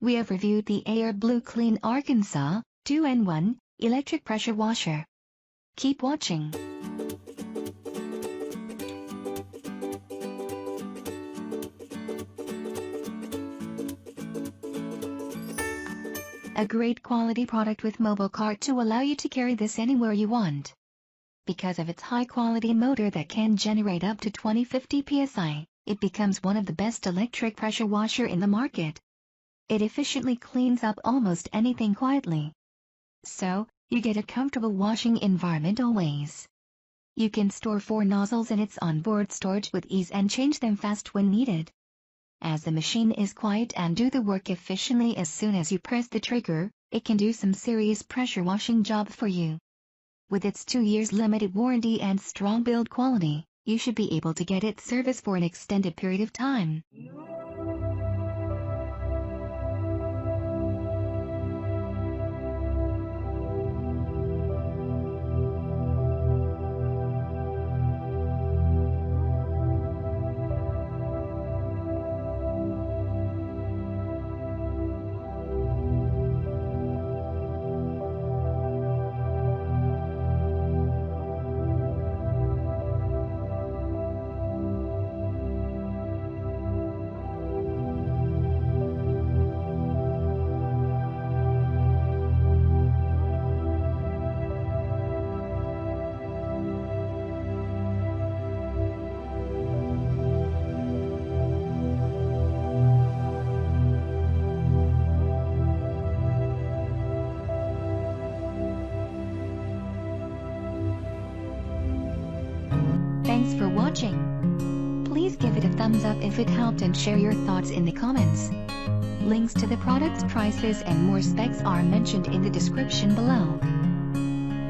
we have reviewed the AR2N Arkansas 2-in-1 electric pressure washer. Keep watching. A great quality product with mobile cart to allow you to carry this anywhere you want. Because of its high-quality motor that can generate up to 2050 psi, it becomes one of the best electric pressure washer in the market. It efficiently cleans up almost anything quietly. So, you get a comfortable washing environment always. You can store 4 nozzles in its onboard storage with ease and change them fast when needed. As the machine is quiet and do the work efficiently as soon as you press the trigger, it can do some serious pressure washing job for you. With its 2 years limited warranty and strong build quality, you should be able to get its service for an extended period of time. Thanks for watching. Please give it a thumbs up if it helped and share your thoughts in the comments. Links to the product's prices and more specs are mentioned in the description below.